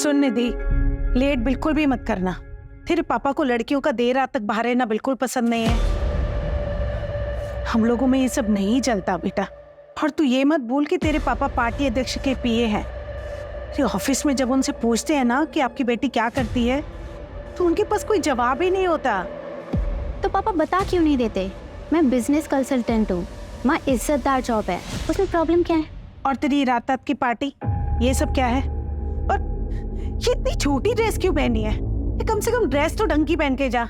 सुन निधि, late बिल्कुल भी मत करना। तेरे पापा को लड़कियों का देर रात तक बाहर रहना बिल्कुल पसंद नहीं है। हम लोगों में ये सब नहीं चलता बेटा। और तू ये मत भूल कि तेरे पापा पार्टी अध्यक्ष के पीए हैं। तेरे ऑफिस में जब उनसे पूछते हैं ना कि आपकी बेटी क्या करती है, तो उनके पास कोई जवाब ही नहीं होता। तो पापा बता क्यों नहीं देते? मैं बिजनेस कंसल्टेंट हूँ, माँ इज्जतदार जॉब है, उसमें प्रॉब्लम क्या है? और तेरी रात रात की पार्टी, ये सब क्या है? और ये इतनी छोटी ड्रेस क्यों पहनी है? ये कम से कम ड्रेस तो ढंग की पहन के जा।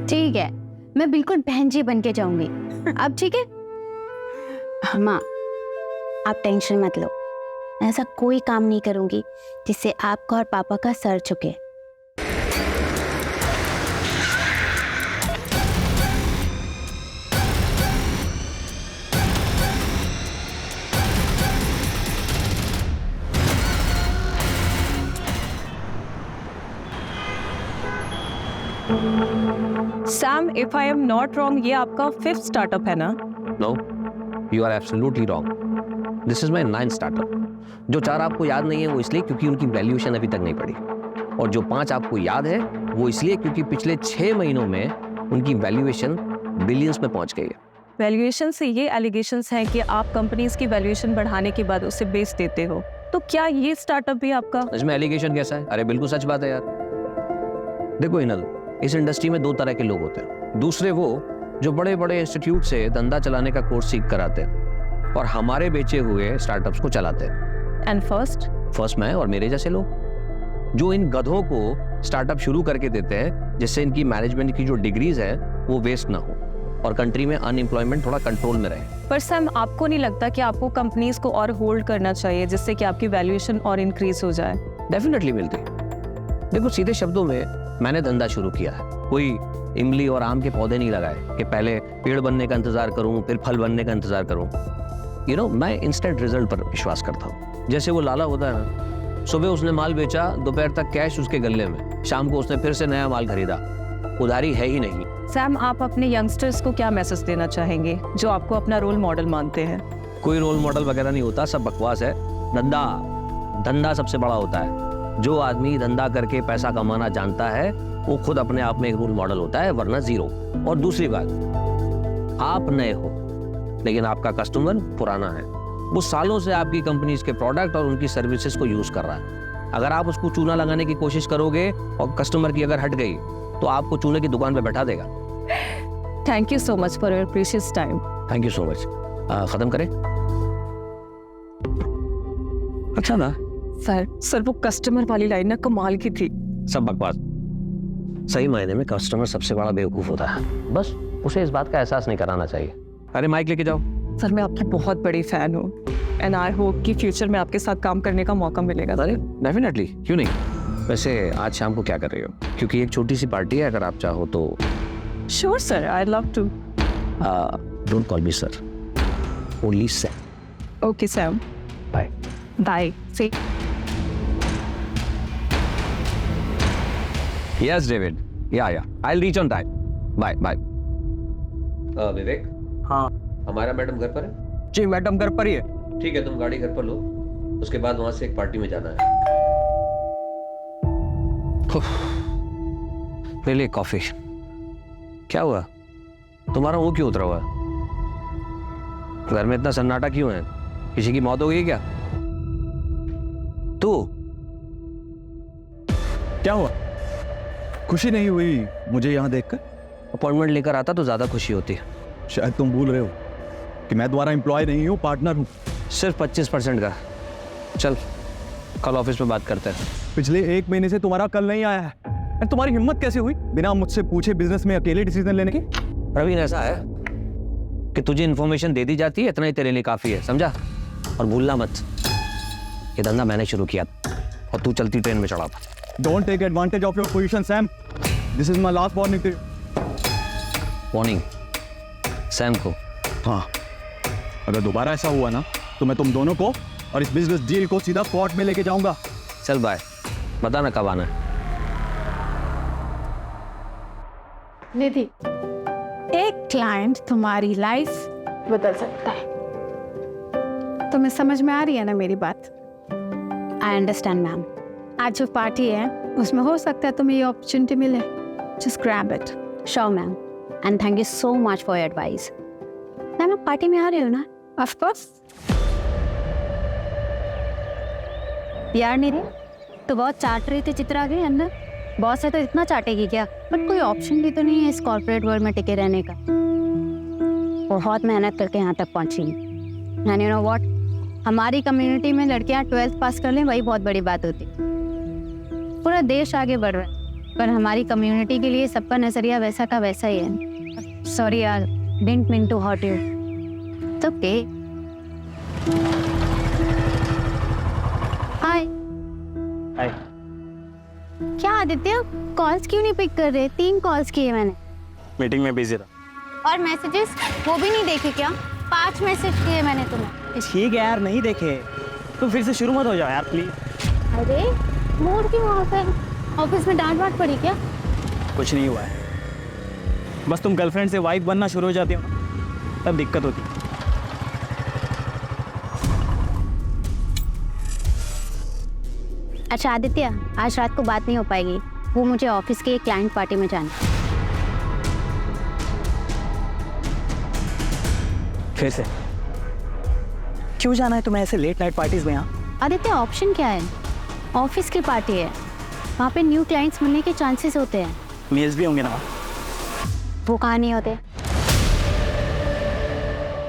ठीक है, मैं बिल्कुल बहन जी बन के जाऊंगी। अब ठीक है माँ, आप टेंशन मत लो। ऐसा कोई काम नहीं करूंगी जिससे आपका और पापा का सर झुके। Sam, if I am not wrong, ये आपका 5th स्टार्टअप है ना? No, you are absolutely wrong. This is my 9th startup. जो 4 आपको याद नहीं है वो इसलिए क्योंकि उनकी वैल्यूएशन अभी तक नहीं पड़ी, और जो 5 आपको याद है वो इसलिए क्योंकि पिछले 6 महीनों में उनकी वैल्यूएशन बिलियंस में पहुंच गई है। वैल्यूएशन से ये एलिगेशंस हैं कि आप कंपनीज की वैल्यूएशन बढ़ाने के बाद उसे बेच देते हो, तो क्या ये स्टार्टअप भी आपका? इसमें एलिगेशन कैसा है? अरे बिल्कुल सच बात है यार। देखो इनल, इस इंडस्ट्री में 2 तरह के लोग होते हैं। दूसरे वो जो बड़े बड़े इंस्टीट्यूट से धंधा चलाने का कोर्स सीख कर आते हैं और हमारे बेचे हुए स्टार्टअप्स को चलाते हैं। एंड फर्स्ट मैं और मेरे जैसे लोग जो इन गधों को स्टार्टअप शुरू करके देते हैं जिससे इनकी मैनेजमेंट की जो डिग्रीज है वो वेस्ट ना हो और कंट्री में अनएम्प्लॉयमेंट थोड़ा कंट्रोल में रहे। पर सैम, आपको नहीं लगता कि आपको कंपनीज को और होल्ड करना चाहिए जिससे कि आपकी वैल्यूएशन और इंक्रीज हो जाए? डेफिनेटली मिलती। देखो सीधे शब्दों में मैंने धंधा शुरू किया है, कोई इमली और आम के पौधे नहीं लगाए कि पहले पेड़ बनने का इंतजार करूं फिर फल बनने का इंतजार करूं। मैं इंस्टेंट रिजल्ट पर विश्वास करता हूं। जैसे वो लाला होता है ना, सुबह उसने माल बेचा, दोपहर तक कैश उसके गले में, शाम को उसने फिर से नया माल खरीदा। उधारी है ही नहीं। सैम, आप अपने यंगस्टर्स को क्या मैसेज देना चाहेंगे जो आपको अपना रोल मॉडल मानते हैं? कोई रोल मॉडल वगैरह नहीं होता, सब बकवास है। धंधा सबसे बड़ा होता है। जो आदमी धंधा करके पैसा कमाना जानता है वो खुद अपने आप में एक रोल मॉडल होता है, वरना जीरो। और दूसरी बात, आप नए हो लेकिन आपका कस्टमर पुराना है, वो सालों से आपकी कंपनीज के प्रोडक्ट और उनकी सर्विसेज को यूज कर रहा है। अगर आप उसको चूना लगाने की कोशिश करोगे और कस्टमर की अगर हट गई तो आपको चूने की दुकान पे बैठा देगा। Thank you so much for your precious time. Thank you so much. खत्म करें? अच्छा ना सर वो कस्टमर वाली लाइन ना कमाल की थी। सब बकवास। सही मायने में कस्टमर सबसे बड़ा बेवकूफ होता है, बस उसे इस बात का एहसास नहीं कराना चाहिए। अरे माइक लेके जाओ। सर, मैं आपकी बहुत बड़ी फैन हूँ एंड आई होप कि फ्यूचर में आपके साथ काम करने का मौका मिलेगा। अरे डेफिनेटली, क्यों नहीं। वैसे आज शाम को क्या कर रही हो? क्योंकि एक छोटी सी पार्टी है, अगर आप चाहो तो। Sure sir, I love to. Don't call me sir, only Sam. Okay Sam, bye bye. See. Yes, David. Yeah. I'll reach on time. Bye. Vivek. हाँ। हमारा मैडम घर पर है? जी मैडम घर पर ही है। ठीक है, तुम गाड़ी घर पर लो, उसके बाद वहां से एक पार्टी में जाना है। मेरे लिए कॉफी। क्या हुआ? तुम्हारा मुंह क्यों उतरा हुआ है? घर में इतना सन्नाटा क्यों है? किसी की मौत हो गई क्या? तू क्या हुआ? खुशी नहीं हुई मुझे यहाँ देखकर? अपॉइंटमेंट लेकर आता तो ज्यादा खुशी होती है। शायद तुम भूल रहे हो कि मैं तुम्हारा एम्प्लॉय नहीं हूँ, पार्टनर हूँ। सिर्फ 25% का। चल कल ऑफिस में बात करते हैं। पिछले 1 महीने से तुम्हारा कल नहीं आया है। तुम्हारी हिम्मत कैसे हुई बिना मुझसे पूछे बिजनेस में अकेले डिसीजन लेने की? प्रवीण, ऐसा है कि तुझे इन्फॉर्मेशन दे दी जाती है, इतना ही तेरे लिए काफी है, समझा? और भूलना मत, ये धंधा मैंने शुरू किया और तू चलती ट्रेन में चढ़ा था। Don't take advantage of your position, Sam. This is my last warning to you. Warning Sam को? हाँ, अगर दोबारा ऐसा हुआ ना तो मैं तुम दोनों को और इस बिजनेस डील को सीधा कोर्ट में लेके जाऊंगा। चल बाय, बता ना कब आना है। निधि, एक क्लाइंट तुम्हारी लाइफ बदल सकता है। तुम्हें समझ में आ रही है ना मेरी बात? आई अंडरस्टैंड मैम, आज जो पार्टी है उसमें हो सकता है तुम्हें ये अपॉर्चुनिटी मिले. Just grab it. Sure ma'am, and thank you so much for your advice. Ma'am आप पार्टी में आ रहे हो ना? Of course. यार निधि, तो बहुत चाट रही थी चित्रा के अंदर. बॉस है तो इतना चाटेगी क्या? बट कोई ऑप्शन भी तो नहीं है इस कॉर्पोरेट वर्ल्ड में टिके रहने का. बहुत मेहनत करके यहाँ तक पहुँची. एंड यू नो व्हाट, हमारी कम्युनिटी में लड़कियाँ 12th पास कर लें वही बहुत बड़ी बात होती. पूरा देश आगे बढ़ रहा है पर हमारी कम्युनिटी के लिए सबका नजरिया वैसा का वैसा ही है. सॉरी यार, didn't mean to hurt you. It's okay. Hi. Hi. क्या आदित्य, कॉल्स क्यों नहीं पिक कर रहे? 3 कॉल्स किए मैंने. मीटिंग में बिजी था. और मैसेजेस वो भी नहीं देखे क्या? 5 मैसेज किए मैंने तुम्हें. ठीक है यार, नहीं देखे. तुम फिर से शुरू मत हो जाओ यार प्लीज. अरे मूड क्यों ऑफ है? ऑफिस में डांट वाट पड़ी क्या? कुछ नहीं हुआ है, बस तुम गर्लफ्रेंड से वाइफ बनना शुरू हो जाती हो ना, तब दिक्कत होती है. अच्छा आदित्य, आज रात को बात नहीं हो पाएगी. वो मुझे ऑफिस के एक क्लाइंट पार्टी में जाना है. फिर से क्यों जाना है तुम्हें ऐसे लेट नाइट पार्टीज में? यहाँ आदित्य ऑप्शन क्या है? ऑफिस की पार्टी है, वहाँ पे न्यू क्लाइंट्स मिलने के चांसेस होते हैं. मेल्स भी होंगे ना? वो कहाँ नहीं होते?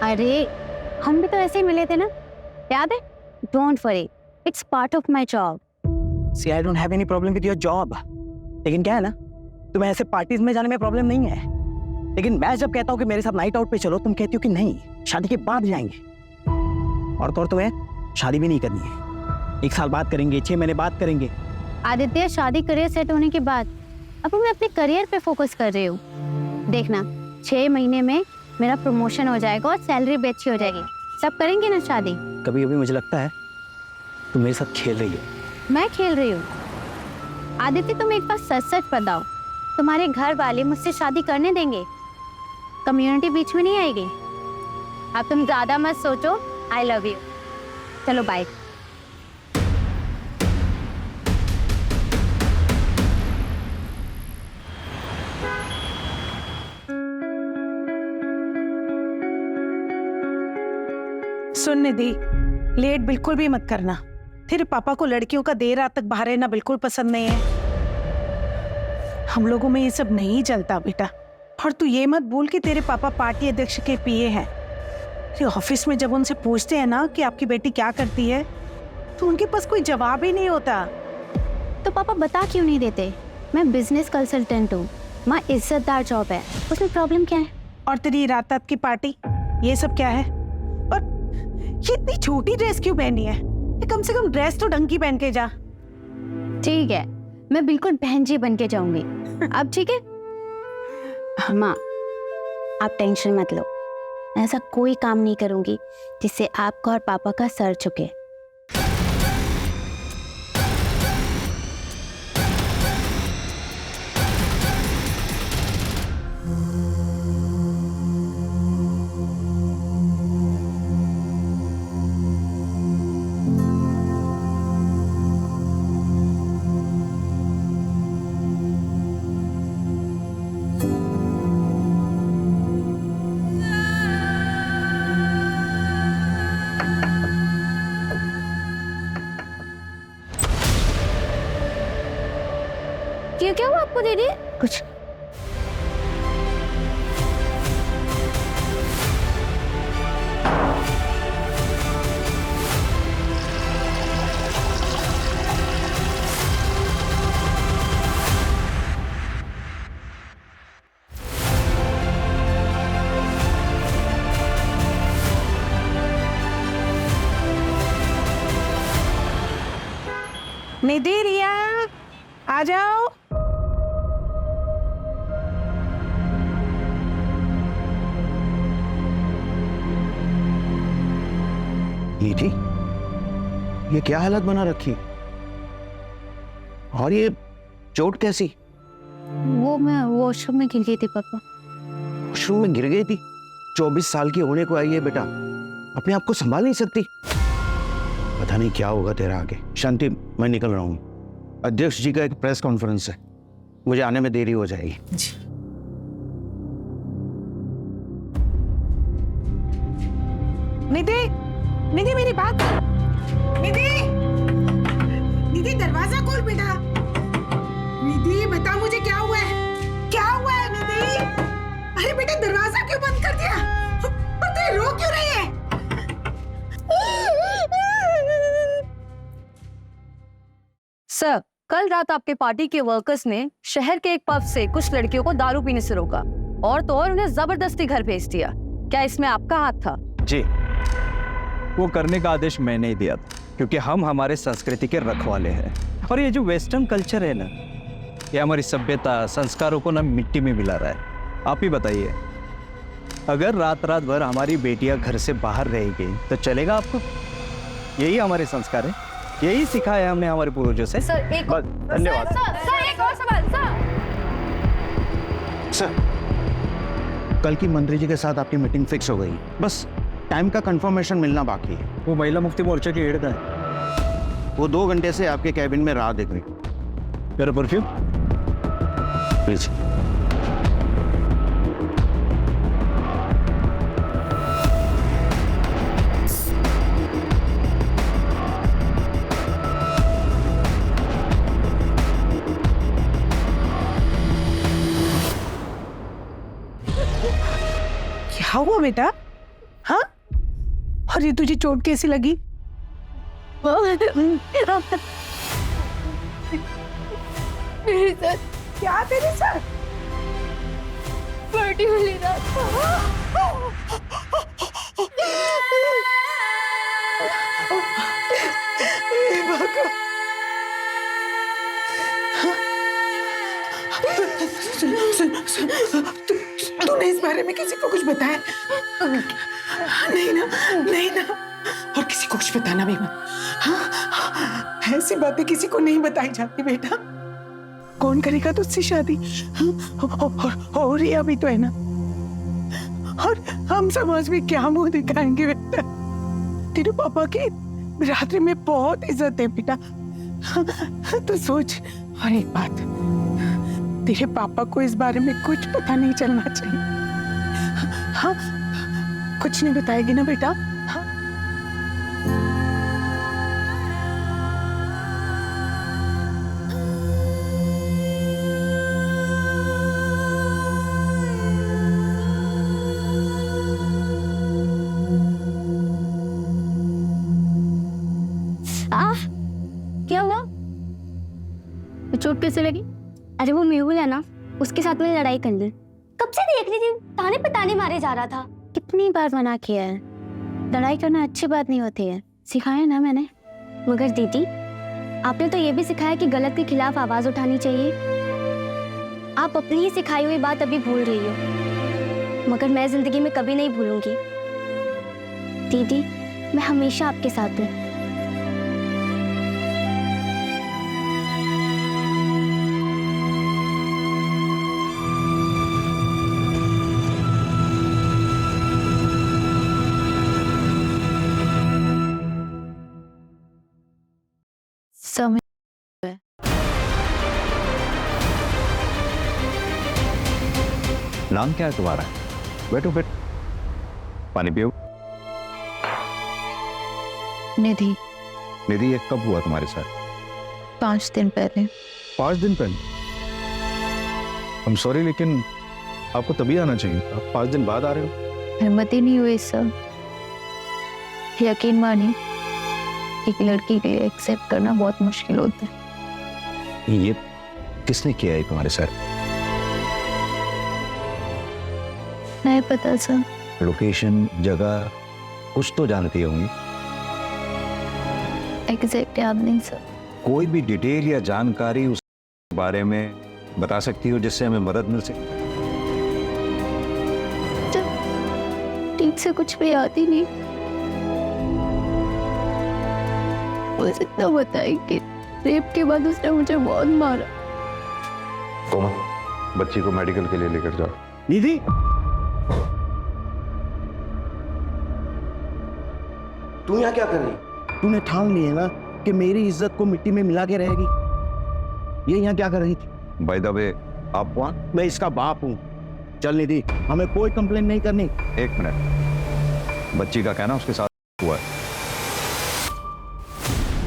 अरे हम भी तो ऐसे ही मिले थे ना, याद है? Don't worry, it's part of my job. See I don't have any problem with your job. लेकिन क्या है ना, तुम्हें ऐसे पार्टीज में जाने में प्रॉब्लम नहीं है. लेकिन मैं जब कहता हूँ कि मेरे साथ नाइट आउट पे चलो, तुम कहती हो कि नहीं, शादी के बाद जाएंगे. और तो और तुम्हें शादी भी नहीं करनी है. 1 साल बाद करेंगे, 6 महीने बाद करेंगे. आदित्य शादी करियर सेट होने के बाद अब मैं अपने करियर पे फोकस कर रही हूँ. देखना 6 महीने में मेरा प्रमोशन हो जाएगा और सैलरी भी अच्छी हो जाएगी. सब करेंगे ना शादी. कभी कभी मुझे लगता है तुम मेरे साथ खेल रही हो. मैं खेल रही हूँ? आदित्य तुम एक बार सच सच बताओ, तुम्हारे घर वाले मुझसे शादी करने देंगे? कम्युनिटी बीच में नहीं आएगी? अब तुम ज्यादा मत सोचो. I love you. चलो बाय. सुन निधि, लेट बिल्कुल भी मत करना. तेरे पापा को लड़कियों का देर रात तक बाहर रहना बिल्कुल पसंद नहीं है. हम लोगों में ये सब नहीं चलता बेटा. और तू ये मत भूल कि तेरे पापा पार्टी अध्यक्ष के पीए हैं. ऑफिस में जब उनसे पूछते हैं ना कि आपकी बेटी क्या करती है, तो उनके पास कोई जवाब ही नहीं होता. तो पापा बता क्यों नहीं देते? मैं बिजनेस कंसल्टेंट हूँ, माँ इज्जतदार जॉब है, उसमें प्रॉब्लम क्या है? और तेरी रात रात की पार्टी, ये सब क्या है? और ये इतनी छोटी ड्रेस क्यों पहनी है? ये कम से कम ड्रेस तो ढंग की पहन के जा. ठीक है, मैं बिल्कुल बहन जी बन के जाऊंगी. अब ठीक है? माँ आप टेंशन मत लो. ऐसा कोई काम नहीं करूंगी जिससे आपका और पापा का सर झुके. क्या हुआ आपको दीदी? कुछ निधि, रिया आ जाओ. निधि, ये क्या हालत बना रखी? और ये चोट कैसी? वो मैं वॉशरूम में गिर गई थी पापा. वॉशरूम में गिर गई थी? 24 साल की होने को आई है बेटा, अपने आप को संभाल नहीं सकती? पता नहीं क्या होगा तेरा आगे. शांति, मैं निकल रहा हूँ. अध्यक्ष जी का एक प्रेस कॉन्फ्रेंस है, मुझे आने में देरी हो जाएगी। जी। निधि, निधि मेरी बात। निधि, निधि दरवाजा खोल बेटा। निधि बता मुझे क्या हुआ है? क्या हुआ है निधि? अरे बेटा दरवाजा क्यों बंद कर दिया? और तू रो क्यों रही है? सर, कल रात आपके पार्टी के वर्कर्स ने शहर के एक पब से कुछ लड़कियों को दारू पीने से रोका और तो और उन्हें जबरदस्ती घर भेज दिया। क्या इसमें आपका हाथ था? जी, वो करने का आदेश मैंने ही दिया था, क्योंकि हम हमारे संस्कृति के रखवाले हैं। और ये जो वेस्टर्न कल्चर है ना, ये हमारी सभ्यता संस्कारों को ना मिट्टी में मिला रहा है। आप ही बताइए, अगर रात रात भर हमारी बेटियां घर से बाहर रहेगी तो चलेगा आपको? यही हमारे संस्कार है, यही सिखाया है हमने हमारे पूर्वजों से। सर एक बस, धन्यवाद। सर एक और सवाल सर, कल की मंत्री जी के साथ आपकी मीटिंग फिक्स हो गई, बस टाइम का कंफर्मेशन मिलना बाकी है। वो महिला मुक्ति मोर्चा की हेड है, वो 2 घंटे से आपके कैबिन में राह देख रही। मेरा परफ्यूम प्लीज। क्या हुआ बेटा? हाँ? और ये तुझे चोट कैसी लगी? मेरे साथ क्या तेरे साथ? पार्टी वाली रात तूने इस बारे में किसी को कुछ बताया? नहीं ना, नहीं ना, और किसी को कुछ बताना भी मत। हाँ? ऐसी बातें किसी को नहीं बताई जाती बेटा। कौन करेगा तुझसे शादी? और ये अभी तो है ना, और हम समाज में क्या मुंह दिखाएंगे बेटा? तेरे पापा की रात्रि में बहुत इज्जत है बेटा। तो सोच, और एक बात, तेरे पापा को इस बारे में कुछ पता नहीं चलना चाहिए। हाँ, कुछ नहीं बताएगी ना बेटा? हाँ? क्या हुआ? चोट कैसे लगी? अरे वो मेहुल है ना, उसके साथ में लड़ाई कर ली। कब से देख रही थी, ताने पे ताने मारे जा रहा था। कितनी बार मना किया है, लड़ाई करना अच्छी बात नहीं होती है, सिखाया ना मैंने। मगर दीदी, आपने तो ये भी सिखाया कि गलत के खिलाफ आवाज उठानी चाहिए। आप अपनी ही सिखाई हुई बात अभी भूल रही हो, मगर मैं जिंदगी में कभी नहीं भूलूंगी। दीदी, मैं हमेशा आपके साथ हूँ। समय नाम क्या है तुम्हारा? बैठो बैठो, पानी पियो। निधि। निधि, ये कब हुआ तुम्हारे साथ? 5 दिन पहले। 5 दिन पहले? I'm sorry, लेकिन आपको तभी आना चाहिए, आप 5 दिन बाद आ रहे हो। हिम्मत ही नहीं हुई सर। यकीन मानिए, एक लड़की के लिए एक्सेप्ट करना बहुत मुश्किल होता है। ये किसने किया है तुम्हारे साथ? नहीं पता सर। लोकेशन, जगह कुछ तो जानती होंगी। एग्जैक्ट याद नहीं सर। कोई भी डिटेल या जानकारी उस बारे में बता सकती हो जिससे हमें मदद मिल सके? ठीक से कुछ भी याद ही नहीं। बस इतना बताया कि रेप के बाद उसने मुझे बहुत मारा। कोमल, बच्ची को मेडिकल के लिए लेकर जाओ। निधि, तू यहाँ क्या कर रही? तूने ठान लिया ना कि मेरी इज्जत को मिट्टी में मिला के रहेगी। ये यहाँ क्या कर रही थी? बाय द वे, आप कौन? मैं इसका बाप हूँ। चल निधि, हमें कोई कंप्लेन नहीं करनी। एक मिनट, बच्ची का कहना उसके साथ हुआ है,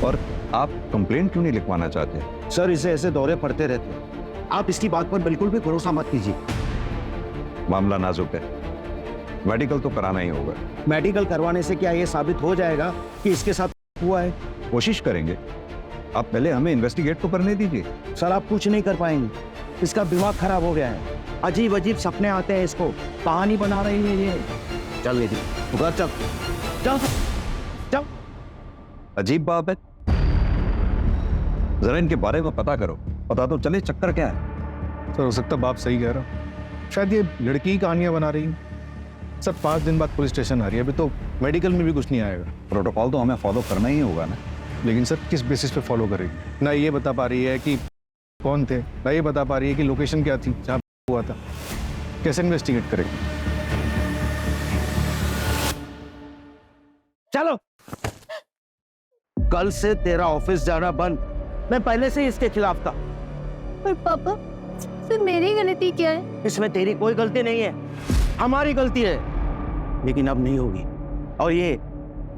और आप कंप्लेंट क्यों नहीं लिखवाना चाहते? सर, इसे ऐसे दौरे पड़ते रहते हैं। आप इसकी बात पर बिल्कुल भी भरोसा मत कीजिए। मामला नाजुक है, मेडिकल तो कराना ही होगा। मेडिकल करवाने से क्या ये साबित हो जाएगा कि इसके साथ हुआ है? कोशिश करेंगे, आप पहले हमें इन्वेस्टिगेट तो करने दीजिए। सर, आप कुछ नहीं कर पाएंगे। इसका दिमाग खराब हो गया है, अजीब अजीब सपने आते हैं इसको, कहानी बना रही है ये। चल निधि, घर चल, चल चल। अजीब बात है, जरा इनके बारे में पता करो, पता तो चले चक्कर क्या है। सर, हो सकता बाप सही कह रहा हो। शायद ये लड़की ही कहानियां बना रही है। सर, 5 दिन बाद पुलिस स्टेशन आ रही है, अभी तो मेडिकल में भी कुछ नहीं आएगा। प्रोटोकॉल तो हमें फॉलो करना ही होगा ना। लेकिन सर, किस बेसिस पे फॉलो करेगी? ना ये बता पा रही है कि कौन थे, ना ये बता पा रही है कि लोकेशन क्या थी जहाँ हुआ था। कैसे इन्वेस्टिगेट करेगी? चलो, कल से तेरा ऑफिस जाना बंद। मैं पहले से ही इसके खिलाफ था। पर पापा, सर मेरी गलती क्या है? इसमें तेरी कोई गलती नहीं है, हमारी गलती है। लेकिन अब नहीं होगी। और ये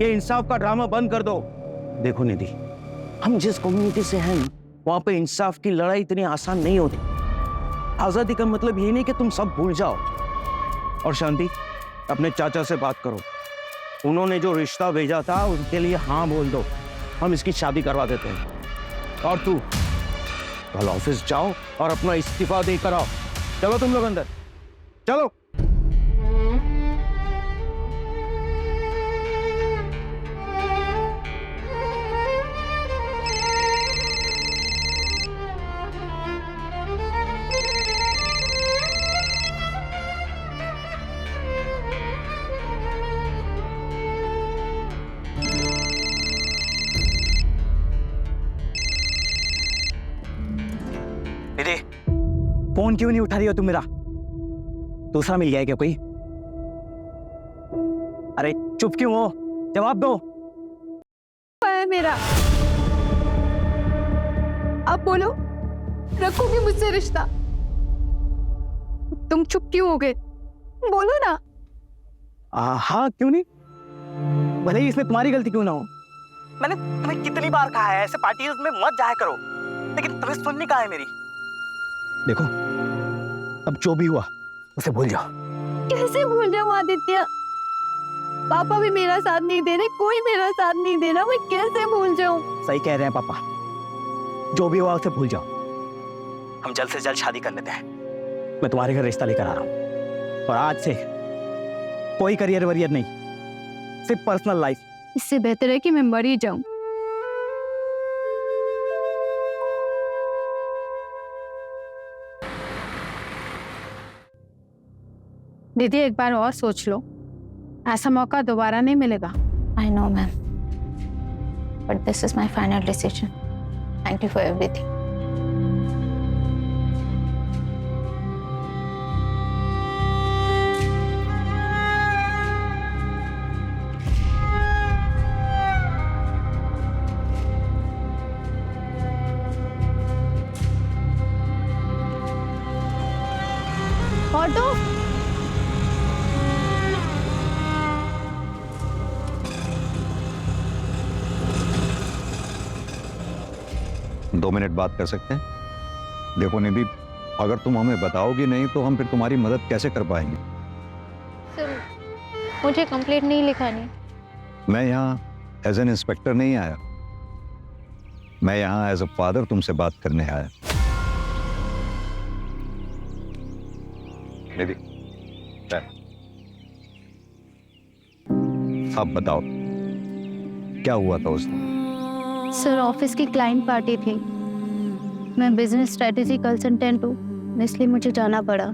इंसाफ का ड्रामा बंद कर दो। देखो निधि, हम जिस कम्युनिटी से हैं वहां पे इंसाफ की लड़ाई इतनी आसान नहीं होती। आजादी का मतलब ये नहीं कि तुम सब भूल जाओ। और शांति, अपने चाचा से बात करो, उन्होंने जो रिश्ता भेजा था उनके लिए हाँ बोल दो, हम इसकी शादी करवा देते हैं। और तू कल ऑफिस जाओ और अपना इस्तीफा देकर आओ। चलो तुम लोग अंदर, चलो। दीदी, फोन क्यों नहीं उठा रही हो तुम मेरा? दूसरा मिल गया है क्या कोई? अरे चुप क्यों हो? जवाब दो। है मेरा, आप बोलो, रखोगे मुझसे रिश्ता? तुम चुप क्यों हो गए? बोलो ना। हाँ, क्यों नहीं? भले ही इसमें तुम्हारी गलती क्यों ना हो। मैंने तुम्हें कितनी बार कहा है ऐसे पार्टीज में मत जाया करो, लेकिन तुम्हें सुननी कहाँ है मेरी? देखो, अब जो भी हुआ उसे भूल जाओ। कैसे भूल जाऊं आदित्य? पापा भी मेरा साथ नहीं दे रहे, कोई मेरा साथ नहीं दे रहा, मैं कैसे भूल जाऊं? सही कह रहे हैं पापा, जो भी हुआ उसे भूल जाओ। हम जल्द से जल्द शादी कर लेते हैं। मैं तुम्हारे घर रिश्ता लेकर आ रहा हूँ, और आज से कोई करियर वरियर नहीं, सिर्फ पर्सनल लाइफ। इससे बेहतर है कि मैं मर ही जाऊं। दीदी, एक बार और सोच लो, ऐसा मौका दोबारा नहीं मिलेगा। I know, ma'am. But this is my final decision. Thank you for everything. Auto, 2 minute बात कर सकते हैं? देखो निधि, अगर तुम हमें बताओगी नहीं तो हम फिर तुम्हारी मदद कैसे कर पाएंगे? सर मुझे कंप्लेंट नहीं लिखानी। मैं यहाँ एज एन इंस्पेक्टर नहीं आया, मैं यहाँ एज अ फादर तुमसे बात करने आया। निधि, अब बताओ क्या हुआ था उस दिन? सर, ऑफिस की क्लाइंट पार्टी थी। मैं बिजनेस स्ट्रेटेजी कंसल्टेंट हूँ, इसलिए मुझे जाना पड़ा।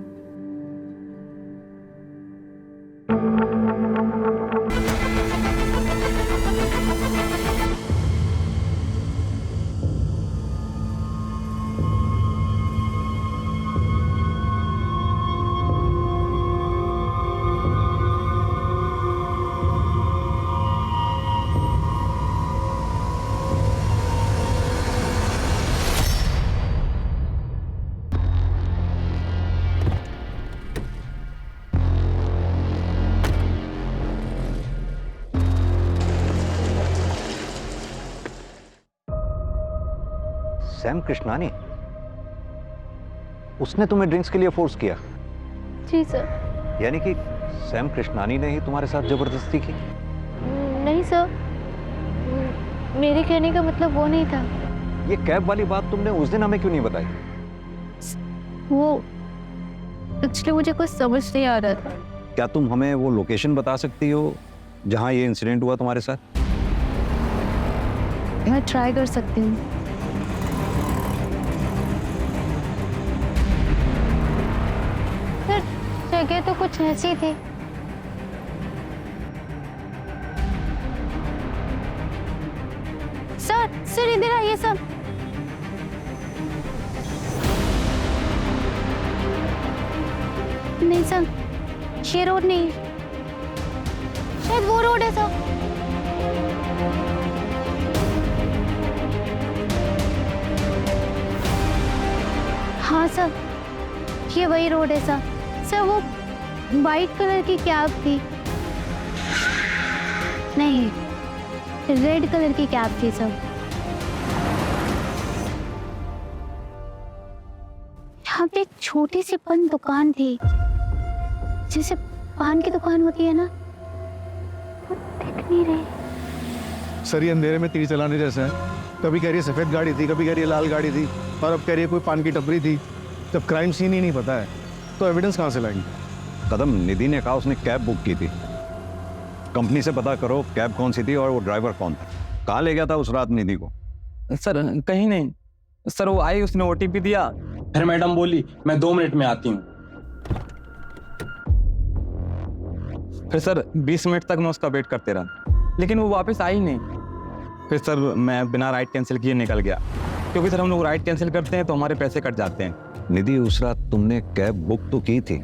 सैम कृष्णानी, उसने तुम्हें ड्रिंक्स के लिए फोर्स किया? जी सर। यानी कि सैम कृष्णानी ने ही तुम्हारे साथ जबरदस्ती की? नहीं सर, मेरे कहने का मतलब वो नहीं था। ये कैब वाली बात तुमने उस दिन हमें क्यों नहीं बताई? वो एक्चुअली मुझे कुछ समझ नहीं आ रहा था। क्या तुम हमें वो लोकेशन बता सकती हो जहां ये इंसिडेंट हुआ तुम्हारे साथ? मैं ट्राई कर सकती हूँ। सर, जगह तो कुछ ऐसी थी। सर इधर आइए सर। नहीं सर, ये रोड नहीं है, शायद वो रोड है सर। हाँ सर, ये वही रोड है सर। सर वो वाइट कलर की कैब थी, नहीं रेड कलर की कैब थी सर। यहाँ पे एक छोटी सी पान दुकान थी, जैसे पान की दुकान होती है ना, वो दिख नहीं रही। सर ये अंधेरे में तीर चलाने जैसा है। कभी कह रही है सफेद गाड़ी थी, कभी कह रही है लाल गाड़ी थी, और अब कह रही है कोई पान की टपरी थी। जब क्राइम सीन ही नहीं पता है तो एविडेंस कहाँ से लाएंगे? कदम, निधि ने कहा उसने कैब बुक की थी। कंपनी से पता करो कैब कौन सी थी और वो ड्राइवर कौन था। कहाँ ले गया था उस रात निधि को? सर कहीं नहीं सर, वो आई, उसने ओटीपी दिया, फिर मैडम बोली मैं 2 मिनट में आती हूँ। फिर सर 20 मिनट तक मैं उसका वेट करते रहा, लेकिन वो वापस आई नहीं। फिर सर मैं बिना राइड कैंसिल किए निकल गया, क्योंकि सर हम लोग राइड कैंसिल करते हैं तो हमारे पैसे कट जाते हैं। निधि, उस रात तुमने कैब बुक तो की थी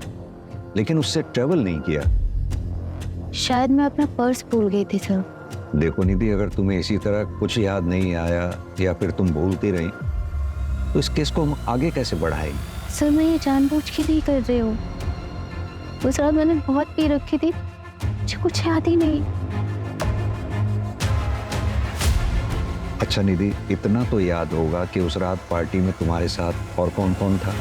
लेकिन उससे ट्रेवल नहीं किया। शायद मैं अपना पर्स भूल गई थी सर। देखो निधि, अगर तुम्हें इसी तरह कुछ याद नहीं आया या फिर तुम भूलती रही तो इस केस को हम आगे कैसे बढ़ाएंगे? सर मैं ये जानबूझ के नहीं कर रही हूँ, उस रात मैंने बहुत पी रखी थी, मुझे कुछ याद ही नहीं। अच्छा निधि, इतना तो याद होगा कि उस रात पार्टी में तुम्हारे साथ और कौन कौन था?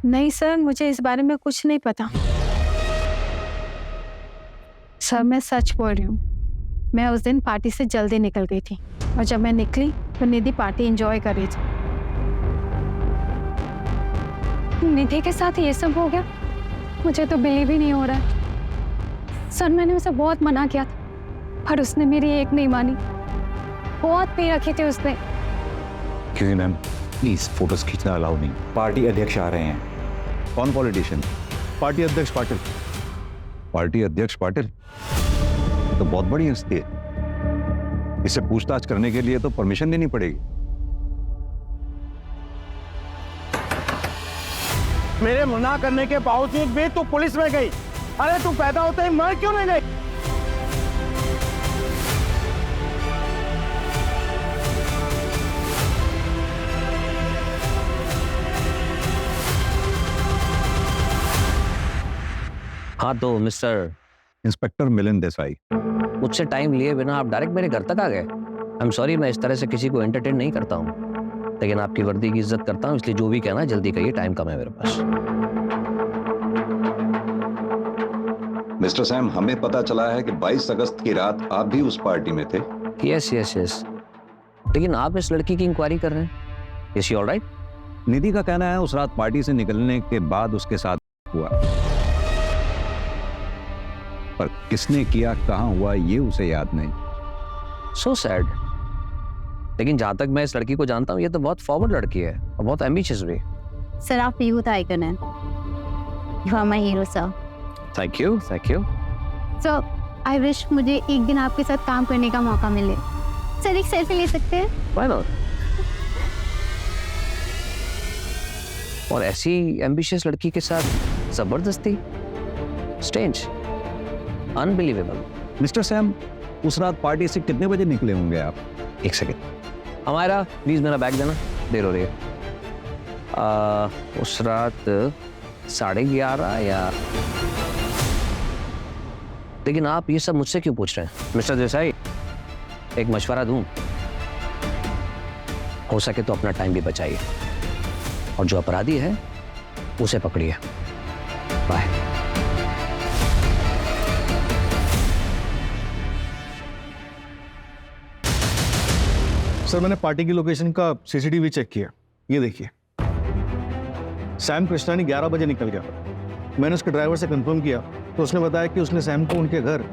नहीं सर, मुझे इस बारे में कुछ नहीं पता। सर मैं सच बोल रही हूँ, मैं उस दिन पार्टी से जल्दी निकल गई थी, और जब मैं निकली तो निधि पार्टी एंजॉय कर रही थी। निधि के साथ ये सब हो गया, मुझे तो बिलीव ही नहीं हो रहा है। सर मैंने उसे बहुत मना किया था, पर उसने मेरी एक नहीं मानी। बहुत पी रखी थी उसने। क्यों मैम, प्लीज फोटोज खींचना अलाउ नहीं। पार्टी अध्यक्ष आ रहे हैं। कौन पॉलिटिशियन? पार्टी अध्यक्ष पाटिल। पार्टी अध्यक्ष पाटिल तो बहुत बड़ी हस्ती है, इससे पूछताछ करने के लिए तो परमिशन लेनी पड़ेगी। मेरे मना करने के बावजूद भी तू पुलिस में गई। अरे तू पैदा होते ही मर क्यों नहीं गई? हाँ तो मिस्टर, इंस्पेक्टर मिलिंद देसाई। मुझसे टाइम लिए बिना आप डायरेक्ट मेरे घर तक आ गए। आई एम सॉरी, मैं इस तरह से किसी को एंटरटेन नहीं करता हूँ, लेकिन आपकी वर्दी की इज्जत करता हूँ, इसलिए जो भी कहना है जल्दी कहिए, टाइम कम है मेरे पास। मिस्टर सैम, हमें पता चला है कि 22 अगस्त की रात आप भी उस पार्टी में थे। यस यस यस, लेकिन आप इस लड़की की इंक्वायरी कर रहे हैं। Is she alright? निधि का कहना है उस रात पार्टी से निकलने के बाद उसके साथ हुआ, पर किसने किया, कहां हुआ, ये उसे याद नहीं। So sad. लेकिन जहां तक मैं इस लड़की को जानता हूँ, ये तो बहुत फॉरवर्ड लड़की है और बहुत एम्बिशियस भी। सर आप यूथ आइकन हैं, you are my hero sir. Thank you thank you. Sir I wish मुझे एक दिन आपके साथ काम करने का मौका मिले। सर एक सेल्फी ले सकते हैं? Why not? और ऐसी एम्बिशियस लड़की के साथ जबरदस्ती, स्ट्रेंज, अनबिलीवेबल। मिस्टर सैम, उस रात पार्टी से कितने बजे निकले होंगे आप? एक सेकेंड। हमारा प्लीज मेरा बैग देना, देर हो रही है। उस रात 11:30 या, लेकिन आप ये सब मुझसे क्यों पूछ रहे हैं मिस्टर देसाई? एक मशवरा दूं, हो सके तो अपना टाइम भी बचाइए और जो अपराधी है उसे पकड़िए। बाय। सर मैंने पार्टी की लोकेशन का सीसीटीवी चेक किया, ये देखिए। सैम कृष्णानी 11 बजे निकल गया। मैंने उसके ड्राइवर से कंफर्म किया तो उसने बताया कि उसने सैम को उनके घर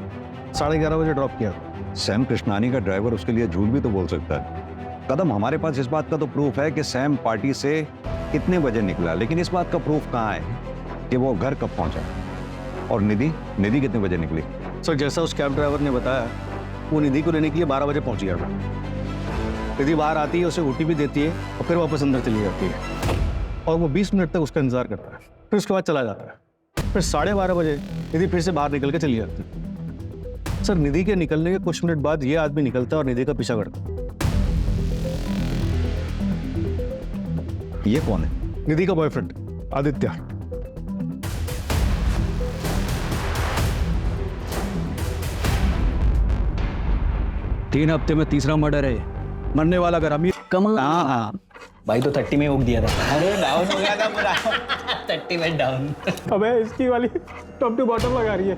11:30 बजे ड्रॉप किया। सैम कृष्णानी का ड्राइवर उसके लिए झूठ भी तो बोल सकता है। कदम, हमारे पास इस बात का तो प्रूफ है कि सैम पार्टी से कितने बजे निकला, लेकिन इस बात का प्रूफ कहाँ है कि वो घर कब पहुंचा। और निधि कितने बजे निकली? सर जैसा उस कैब ड्राइवर ने बताया, वो निधि को लेने के लिए 12 बजे पहुंच गया था। निधि बाहर आती है, उसे ओटीपी देती है और फिर वापस अंदर चली जाती है और वो 20 मिनट तक उसका इंतजार करता है, फिर उसके बाद चला जाता है। फिर 12:30 बजे निधि फिर से बाहर निकल के चली जाती है। सर निधि के निकलने के कुछ मिनट बाद ये आदमी निकलता है और निधि का पीछा करता है। ये कौन है? निधि का बॉयफ्रेंड आदित्य। 3 हफ्ते में तीसरा मर्डर है। मरने वाला अगर अमीर कमल। हाँ भाई तो 30 में उग दिया था। अरे डाउन हो गया था पूरा 30 में डाउन। अबे इसकी वाली टॉप टू बॉटम लगा रही है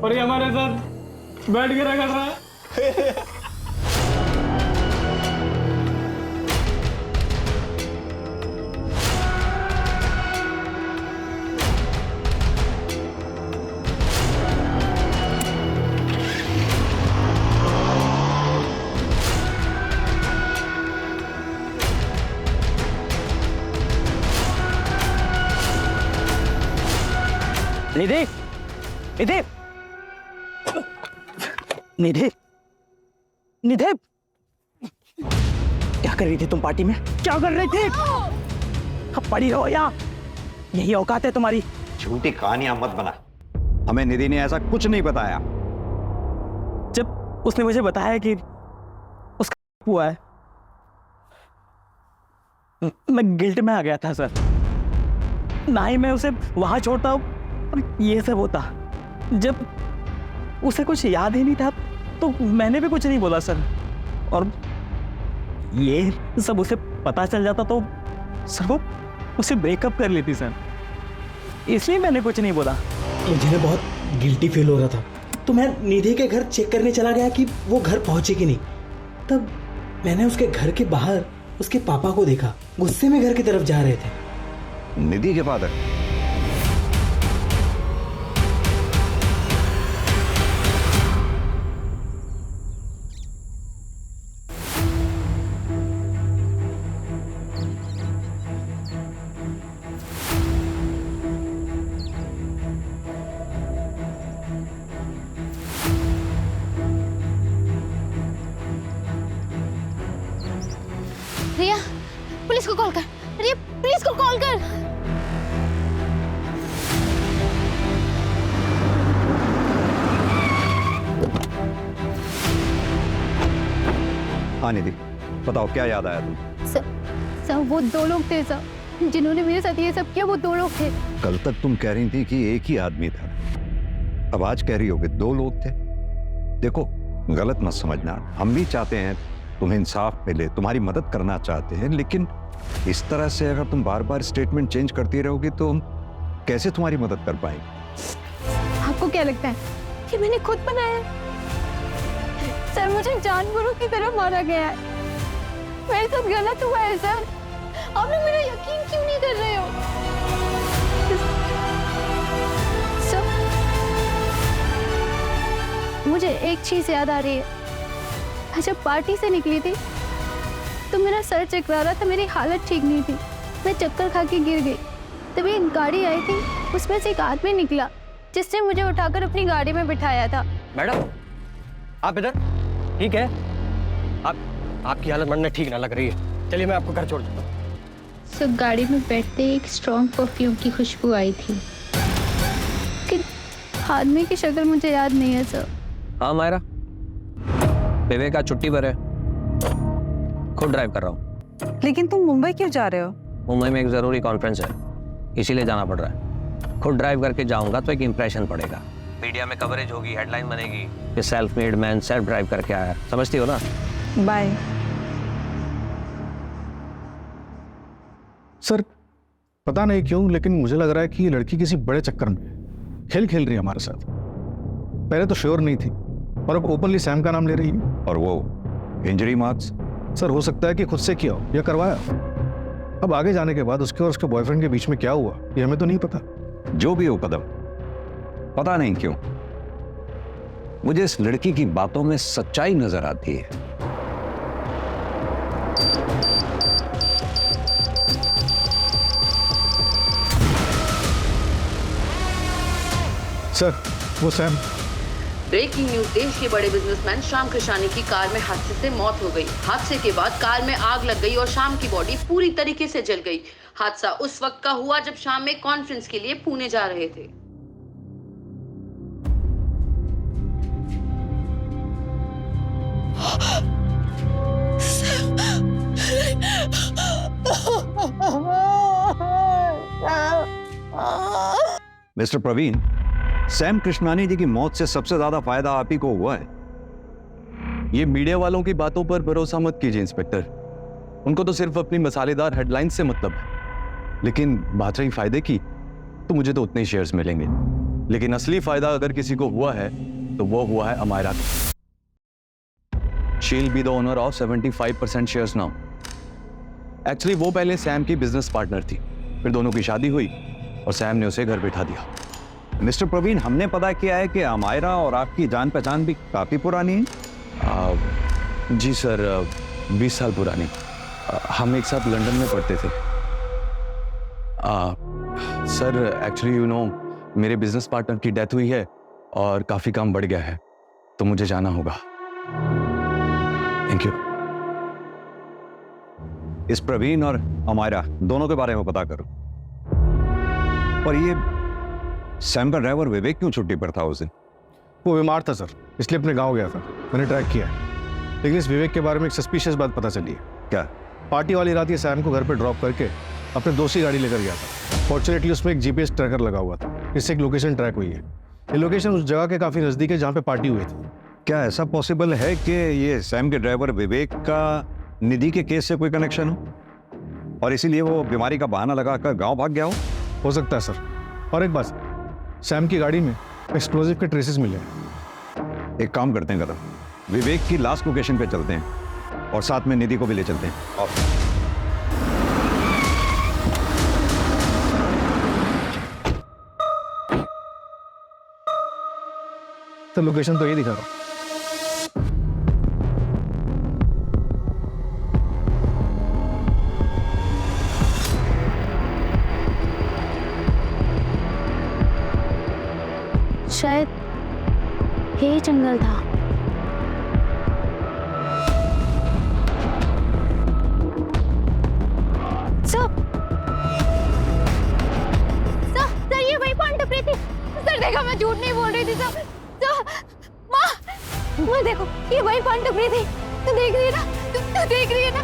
और ये हमारे साथ बैठ के रगड़ रहा है। निधि, निधि, निधि, निधि, क्या कर रही थी तुम पार्टी में? क्या कर रही थी? अब पड़ी रहो यहाँ, यही औकात है तुम्हारी। झूठी कहानियां मत बना। हमें निधि ने ऐसा कुछ नहीं बताया। जब उसने मुझे बताया कि उसका हुआ है, मैं गिल्ट में आ गया था सर। ना ही मैं उसे वहां छोड़ता हूँ और ये सब होता। जब उसे कुछ याद ही नहीं था तो मैंने भी कुछ नहीं बोला सर, और ये सब उसे पता चल जाता तो सर वो उसे ब्रेकअप कर लेती सर, इसलिए मैंने कुछ नहीं बोला। मुझे बहुत गिल्टी फील हो रहा था, तो मैं निधि के घर चेक करने चला गया कि वो घर पहुंचे कि नहीं। तब मैंने उसके घर के बाहर उसके पापा को देखा, गुस्से में घर की तरफ जा रहे थे। निधि के फादर? रिया, पुलिस को कॉल कर। रिया, पुलिस को कॉल कर। हाँ निधि, बताओ क्या याद आया तुम? सर वो 2 लोग थे सर, जिन्होंने मेरे साथ ये सब किया। वो 2 लोग थे। कल तक तुम कह रही थी कि एक ही आदमी था, अब आज कह रही हो कि 2 लोग थे। देखो गलत मत समझना, हम भी चाहते हैं तुम्हें इंसाफ मिले, तुम्हारी मदद करना चाहते हैं, लेकिन इस तरह से अगर तुम बार बार स्टेटमेंट चेंज करती रहोगी तो हम कैसे तुम्हारी मदद कर पाएंगे? आपको क्या लगता है कि मैंने खुद बनाया? सर मुझे जानवरों की तरह मारा गया है, मेरे साथ गलत हुआ है सर। आप लोग मेरा यकीन क्यों नहीं कर रहे हो? सर मुझे एक चीज याद आ रही है। मैं जब पार्टी से निकली थी तो मेरा सर चकरा रहा था, मेरी हालत ठीक नहीं थी, मैं चक्कर खा के गिर गई। तभी एक गाड़ी आई थी, उसमें से एक आदमी निकला जिसने मुझे उठाकर अपनी गाड़ी में बिठाया था। मैडम आप इधर ठीक है? आपकी हालत मरने ठीक ना लग रही है, चलिए मैं आपको घर छोड़ देता हूँ। सो गाड़ी में बैठते एक स्ट्रॉन्ग परफ्यूम की खुशबू आई थी। कि आदमी की शक्ल मुझे याद नहीं है सर। हाँ मायरा, विवेका छुट्टी पर है, खुद ड्राइव कर रहा हूँ। लेकिन तुम मुंबई क्यों जा रहे हो? मुंबई में एक जरूरी कॉन्फ्रेंस है, इसीलिए जाना पड़ रहा है। खुद ड्राइव करके जाऊंगा तो एक इंप्रेशन पड़ेगा। मीडिया में कवरेज होगी, हेडलाइन बनेगी कि self made man self drive करके आया। समझती हो ना? बाय। सर पता नहीं क्यों लेकिन मुझे लग रहा है कि ये लड़की किसी बड़े चक्कर में खेल खेल रही है हमारे साथ। पहले तो श्योर नहीं थी और अब ओपनली सैम का नाम ले रही है। और वो इंजरी मार्क्स? सर हो सकता है कि खुद से किया हो या करवाया। अब आगे जाने के बाद उसके और उसके बॉयफ्रेंड के बीच में क्या हुआ ये हमें तो नहीं पता। जो भी हो कदम, पता नहीं क्यों मुझे इस लड़की की बातों में सच्चाई नजर आती है। सर वो सैम। ब्रेकिंग न्यूज, देश के बड़े बिजनेसमैन श्याम कृष्णानी की कार में हादसे से मौत हो गई। हादसे के बाद कार में आग लग गई और श्याम की बॉडी पूरी तरीके से जल गई। हादसा उस वक्त का हुआ जब श्याम एक कॉन्फ्रेंस के लिए पुणे जा रहे थे। मिस्टर प्रवीण, सैम कृष्णानी जी की मौत से सबसे ज्यादा फायदा आप ही को हुआ है। ये मीडिया वालों की बातों पर भरोसा मत कीजिए इंस्पेक्टर। उनको तो सिर्फ अपनी मसालेदार हेडलाइंस से मतलब है। लेकिन बात रही फायदे की, तो मुझे तो उतने ही शेयर्स मिलेंगे। लेकिन असली फायदा अगर किसी को हुआ है तो वो हुआ है अमायरा को। She will be the owner of 75% shares now. Actually वो पहले सैम की बिजनेस पार्टनर थी, फिर दोनों की शादी हुई और सैम ने उसे घर बिठा दिया। मिस्टर प्रवीण, हमने पता किया है कि अमायरा और आपकी जान पहचान भी काफी पुरानी है। जी सर, 20 साल पुरानी। हम एक साथ लंदन में पढ़ते थे। सर एक्चुअली यू नो मेरे बिजनेस पार्टनर की डेथ हुई है और काफी काम बढ़ गया है, तो मुझे जाना होगा। Thank you. इस प्रवीण और अमायरा दोनों के बारे में पता करो। और ये सैम का ड्राइवर विवेक क्यों छुट्टी पर था उस दिन? वो बीमार था सर, इसलिए अपने गांव गया था। मैंने ट्रैक किया है, लेकिन इस विवेक के बारे में एक सस्पिशियस बात पता चली है। क्या? पार्टी वाली रात ये सैम को घर पे ड्रॉप करके अपने दोस्त की गाड़ी लेकर गया था। फॉर्चुनेटली उसमें एक जीपीएस ट्रैकर लगा हुआ था, इससे एक लोकेशन ट्रैक हुई है। ये लोकेशन उस जगह के काफी नजदीक है जहाँ पे पार्टी हुई थी। क्या ऐसा पॉसिबल है कि ये सैम के ड्राइवर विवेक का निधि के केस से कोई कनेक्शन हो और इसीलिए वो बीमारी का बहाना लगाकर गांव भाग गया हो सकता है सर। और एक बात, सैम की गाड़ी में एक्सप्लोजिव के ट्रेसेस मिले हैं। एक काम करते हैं कदम, विवेक की लास्ट लोकेशन पे चलते हैं और साथ में निधि को भी ले चलते हैं। तो लोकेशन तो ये दिखा रहा हूं। शायद यही जंगल था। सर ये वही पॉइंट टपरी थी। सर देखो मैं झूठ नहीं बोल रही थी सर। माँ देखो ये वही पॉइंट टपरी थी। तू देख रही है ना? तू देख रही है ना?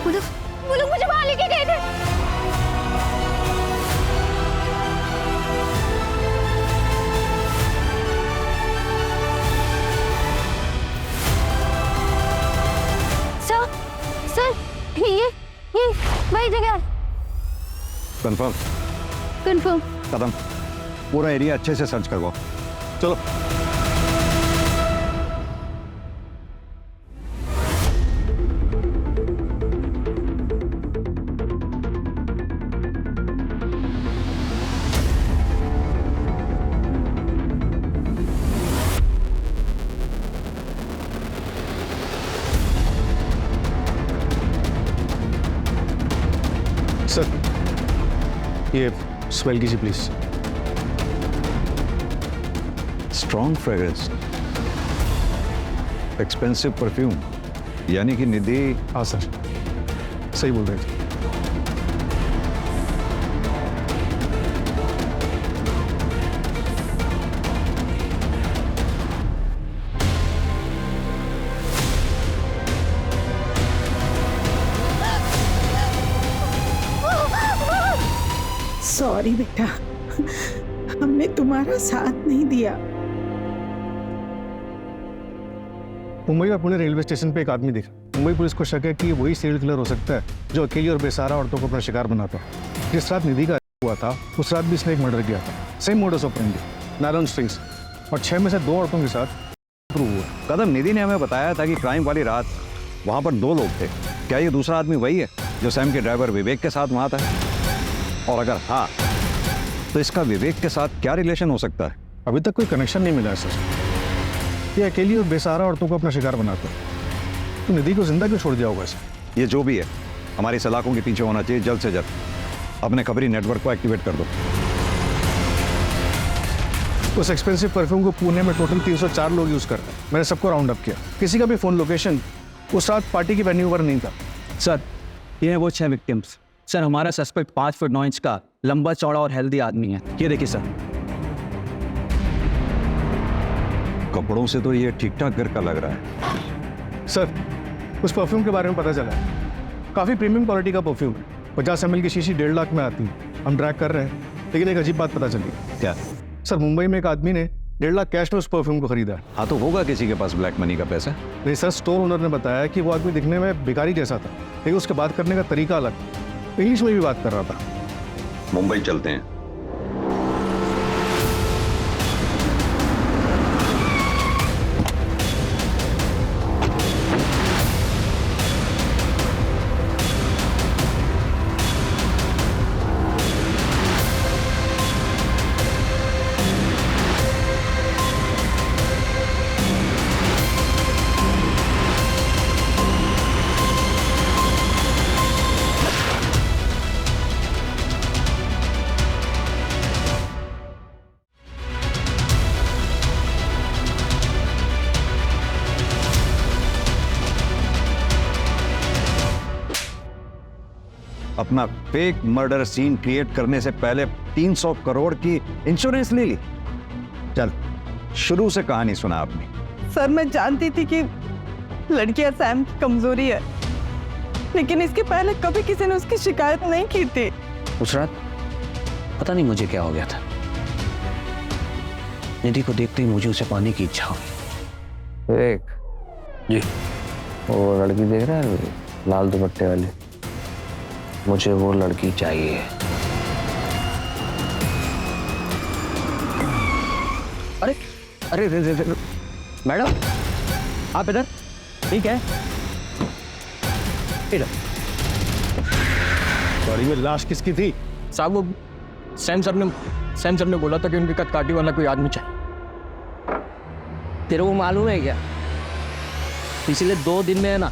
वो लोग मुझे वहां लेके गए थे। सर ये वही जगह है। कंफर्म? कंफर्म। कदम, पूरा एरिया अच्छे से सर्च करवाओ। चलो। सर ये स्मेल कीजिए please. Strong fragrance, expensive perfume, यानी कि निधि। हाँ सर, सही बोल रहे थे। सॉरी। सॉरी बेटा, हमने तुम्हारा साथ नहीं दिया। मुंबई में पुणे रेलवे स्टेशन पे एक आदमी दिखा। मुंबई पुलिस को शक है कि वही सीरियल किलर हो सकता है जो अकेली और बेसहारा औरतों को अपना शिकार बनाता है। जिस रात निधि का हुआ था उस रात भी इसने एक मर्डर किया था, same modus operandi, nylon strings, और 6 में से 2 औरतों के साथ प्रूव हुआ। कदम, निधि ने हमें बताया था कि क्राइम वाली रात वहां पर 2 लोग थे। क्या ये दूसरा आदमी वही है जो सैम के ड्राइवर विवेक के साथ वहां था? और अगर हाँ, तो इसका विवेक के साथ क्या रिलेशन हो सकता है? अभी तक कोई कनेक्शन नहीं मिला है सर। ये अकेली और बेसहारा औरतों को अपना शिकार बनाता है। तो निधि को जिंदा क्यों छोड़ दिया होगा सर? ये जो भी है, हमारी सलाखों के पीछे होना चाहिए जल्द से जल्द। अपने खबरी नेटवर्क को एक्टिवेट कर दो। उस एक्सपेंसिव परफ्यूम को पुणे में टोटल 304 लोग यूज करते हैं। मैंने सबको राउंड अप किया। किसी का भी फोन लोकेशन उस रात पार्टी की वेन्यू पर नहीं था। सर, ये है वो 6 विक्टिम्स। सर, हमारा सस्पेक्ट 5 फुट 9 इंच का लंबा चौड़ा और हेल्दी आदमी है। ये देखिए सर। कपड़ों से तो ये ठीक ठाक घर का लग रहा है। सर, उस परफ्यूम के बारे में पता चला है, काफ़ी प्रीमियम क्वालिटी का परफ्यूम है। 50 ml की शीशी 1.5 लाख में आती है। हम ट्रैक कर रहे हैं, लेकिन एक अजीब बात पता चली। क्या? सर, मुंबई में एक आदमी ने 1.5 लाख कैश में उस परफ्यूम को खरीदा है। हाँ, तो होगा किसी के पास ब्लैक मनी का पैसा। नहीं सर, स्टोर ओनर ने बताया कि वो आदमी दिखने में भिखारी जैसा था, लेकिन उसके बात करने का तरीका अलग, इंग्लिश में भी बात कर रहा था। मुंबई चलते हैं। अपना फेक मर्डर सीन क्रिएट करने से पहले 300 करोड़ की इंश्योरेंस ले ली। चल, शुरू से कहानी सुना आपने। सर, मैं जानती थी कि लड़कियां सैम की कमजोरी है, लेकिन इसके पहले कभी किसी ने उसकी शिकायत नहीं की थी। उस रात पता नहीं मुझे क्या हो गया था। निधि को देखते ही मुझे उसे पाने की इच्छा हुई। विवेक जी, वो लड़की देख रहा है लाल दुपट्टे वाली, मुझे वो लड़की चाहिए। अरे अरे अरे मैडम, आप इधर? ठीक है, इधर। गाड़ी में लाश किसकी थी? साहब, वो सैम सर ने बोला था कि उनकी कदकाठी वाला कोई आदमी चाहिए। तेरे को मालूम है क्या, पिछले 2 दिन में है ना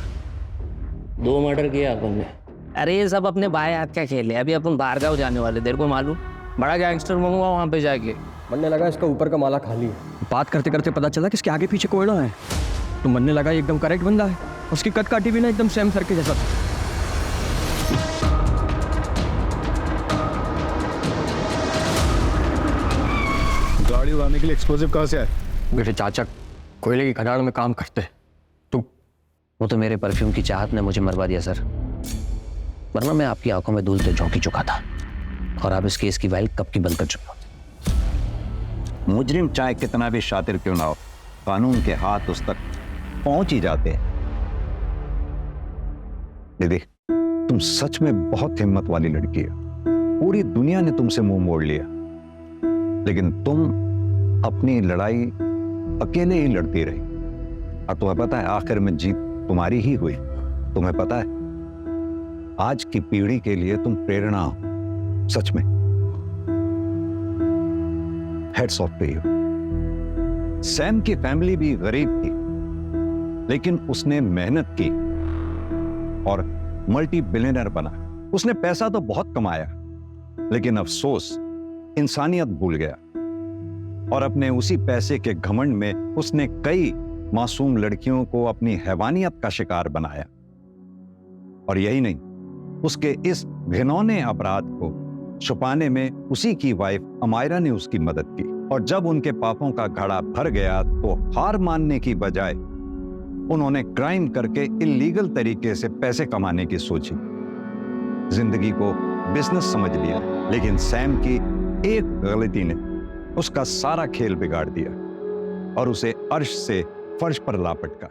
2 मर्डर किया अपन ने। अरे ये सब अपने बाएं हाथ का खेल है। अभी अपन बाहर गाँव जाने वाले, तेरे को मालूम, बड़ा गैंगस्टर बनूंगा वहाँ पे जाके। बनने लगा इसका ऊपर का माला खाली है। बात करते करते पता चला कि इसके आगे पीछे कोयला है, तो मनने लगा ये एकदम करेक्ट बंदा है। उसकी कद काटी भी ना एकदम सैम सर के जैसा था। गाड़ी उड़ाने के लिए एक्सप्लोजिव कहाँ से आए? मेरे चाचा कोयले की खदान में काम करते। वो तो मेरे परफ्यूम की चाहत ने मुझे मरवा दिया सर, वरना मैं आपकी आंखों में धूल से झोंकी चुका था और आप इस केस की फाइल कब की बंद कर चुके होते। मुजरिम चाहे कितना भी शातिर क्यों ना हो, कानून के हाथ उस तक पहुंच ही जाते हैं। दीदी, तुम सच में बहुत हिम्मत वाली लड़की है। पूरी दुनिया ने तुमसे मुंह मोड़ लिया, लेकिन तुम अपनी लड़ाई अकेले ही लड़ती रही, और तुम्हें पता है आखिर में जीत तुम्हारी ही हुई। तुम्हें पता है आज की पीढ़ी के लिए तुम प्रेरणा हो, सच में। Heads off to you. Sam की फैमिली भी गरीब थी, लेकिन उसने मेहनत की और मल्टी बिलियनर बना। उसने पैसा तो बहुत कमाया, लेकिन अफसोस इंसानियत भूल गया, और अपने उसी पैसे के घमंड में उसने कई मासूम लड़कियों को अपनी हैवानियत का शिकार बनाया। और यही नहीं, उसके इस घिनौने अपराध को छुपाने में उसी की वाइफ अमायरा ने उसकी मदद की, और जब उनके पापों का घड़ा भर गया तो हार मानने की बजाय उन्होंने क्राइम करके इलीगल तरीके से पैसे कमाने की सोची, जिंदगी को बिजनेस समझ लिया। लेकिन सैम की एक गलती ने उसका सारा खेल बिगाड़ दिया और उसे अर्श से फर्श पर ला पटका।